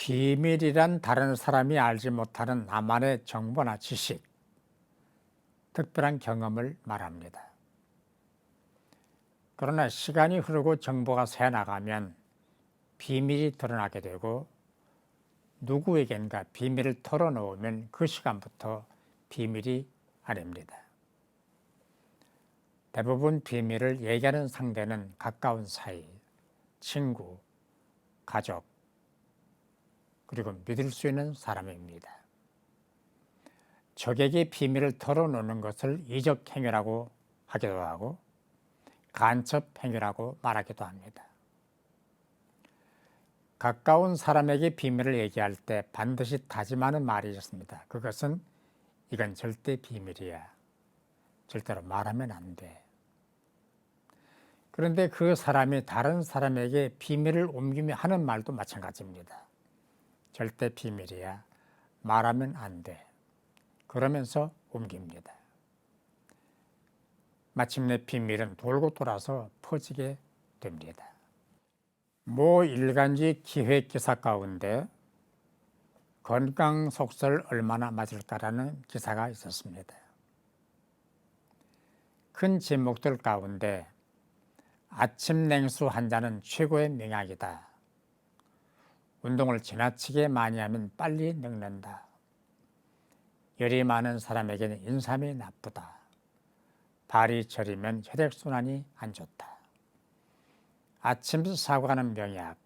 비밀이란 다른 사람이 알지 못하는 나만의 정보나 지식, 특별한 경험을 말합니다. 그러나 시간이 흐르고 정보가 새어나가면 비밀이 드러나게 되고 누구에겐가 비밀을 털어놓으면 그 시간부터 비밀이 아닙니다. 대부분 비밀을 얘기하는 상대는 가까운 사이, 친구, 가족, 그리고 믿을 수 있는 사람입니다. 적에게 비밀을 털어놓는 것을 이적 행위라고 하기도 하고 간첩 행위라고 말하기도 합니다. 가까운 사람에게 비밀을 얘기할 때 반드시 다짐하는 말이 있습니다. 그것은 이건 절대 비밀이야. 절대로 말하면 안 돼. 그런데 그 사람이 다른 사람에게 비밀을 옮기며 하는 말도 마찬가지입니다. 절대 비밀이야. 말하면 안 돼. 그러면서 옮깁니다. 마침내 비밀은 돌고 돌아서 퍼지게 됩니다. 모 일간지 기획 기사 가운데 건강 속설 얼마나 맞을까라는 기사가 있었습니다. 큰 제목들 가운데 아침 냉수 한 잔은 최고의 명약이다. 운동을 지나치게 많이 하면 빨리 늙는다. 열이 많은 사람에게는 인삼이 나쁘다. 발이 저리면 혈액순환이 안 좋다. 아침 사과는 명약,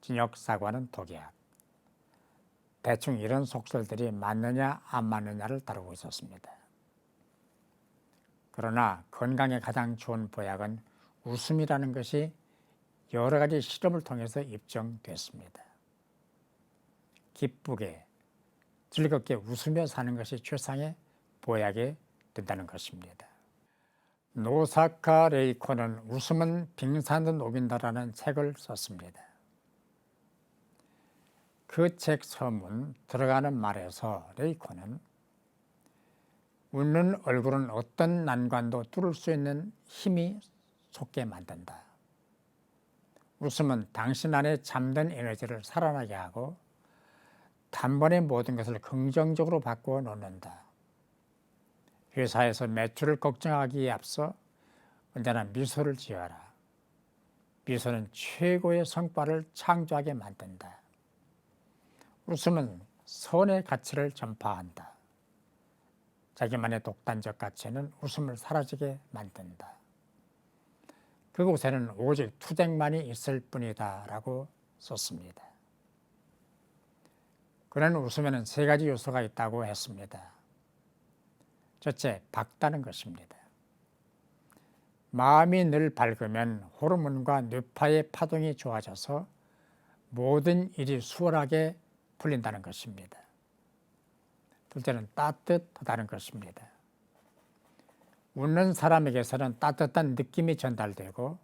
저녁 사과는 독약. 대충 이런 속설들이 맞느냐 안 맞느냐를 다루고 있었습니다. 그러나 건강에 가장 좋은 보약은 웃음이라는 것이 여러 가지 실험을 통해서 입증됐습니다. 기쁘게 즐겁게 웃으며 사는 것이 최상의 보약이 된다는 것입니다. 노사카 레이코는 웃음은 빙산도 녹인다라는 책을 썼습니다. 그 책 서문 들어가는 말에서 레이코는 웃는 얼굴은 어떤 난관도 뚫을 수 있는 힘이 솟게 만든다. 웃음은 당신 안에 잠든 에너지를 살아나게 하고 단번에 모든 것을 긍정적으로 바꾸어 놓는다. 회사에서 매출을 걱정하기에 앞서 언제나 미소를 지어라. 미소는 최고의 성과를 창조하게 만든다. 웃음은 선의 가치를 전파한다. 자기만의 독단적 가치는 웃음을 사라지게 만든다. 그곳에는 오직 투쟁만이 있을 뿐이다 라고 썼습니다. 그는 웃음에는 세 가지 요소가 있다고 했습니다. 첫째, 밝다는 것입니다. 마음이 늘 밝으면 호르몬과 뇌파의 파동이 좋아져서 모든 일이 수월하게 풀린다는 것입니다. 둘째는 따뜻하다는 것입니다. 웃는 사람에게서는 따뜻한 느낌이 전달되고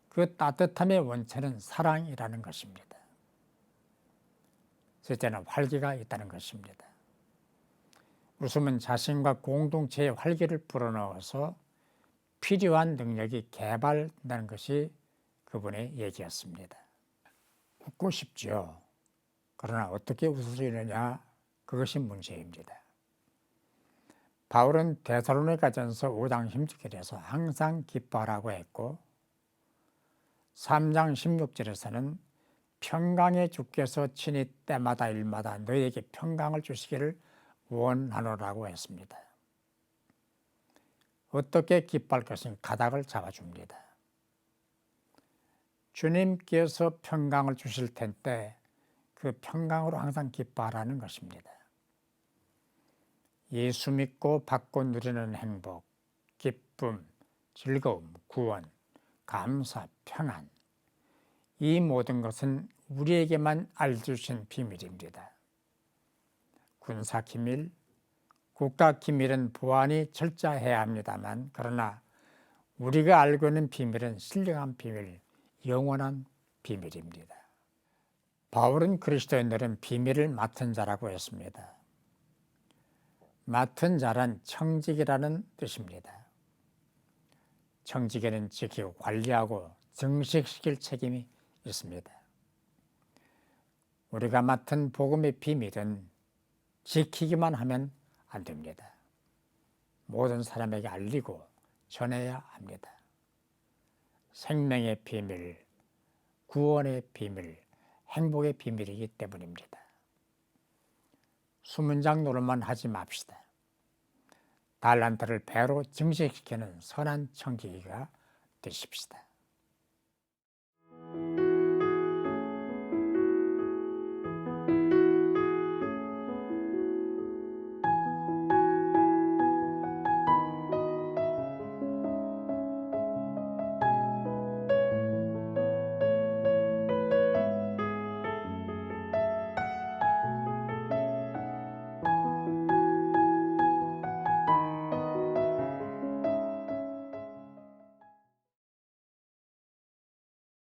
그 따뜻함의 원천은 사랑이라는 것입니다. 셋째는 활기가 있다는 것입니다. 웃음은 자신과 공동체의 활기를 불어넣어서 필요한 능력이 개발된다는 것이 그분의 얘기였습니다. 웃고 싶죠. 그러나 어떻게 웃을 수 있느냐, 그것이 문제입니다. 바울은 데살로니가전서 5장 16절에서 항상 기뻐하라고 했고 3장 16절에서는 평강의 주께서 친히 때마다 일마다 너희에게 평강을 주시기를 원하노라고 했습니다. 어떻게 기뻐할 것인가 가닥을 잡아줍니다. 주님께서 평강을 주실 텐데 그 평강으로 항상 기뻐하라는 것입니다. 예수 믿고 받고 누리는 행복, 기쁨, 즐거움, 구원, 감사, 평안, 이 모든 것은 우리에게만 알려주신 비밀입니다. 군사 기밀, 국가 기밀은 보안이 철저해야 합니다만 그러나 우리가 알고 있는 비밀은 신령한 비밀, 영원한 비밀입니다. 바울은 그리스도인들은 비밀을 맡은 자라고 했습니다. 맡은 자란 청직이라는 뜻입니다. 청직에는 지키고 관리하고 증식시킬 책임이 있습니다. 우리가 맡은 복음의 비밀은 지키기만 하면 안 됩니다. 모든 사람에게 알리고 전해야 합니다. 생명의 비밀, 구원의 비밀, 행복의 비밀이기 때문입니다. 수문장 노릇만 하지 맙시다. 달란트를 배로 증식시키는 선한 청지기가 되십시다.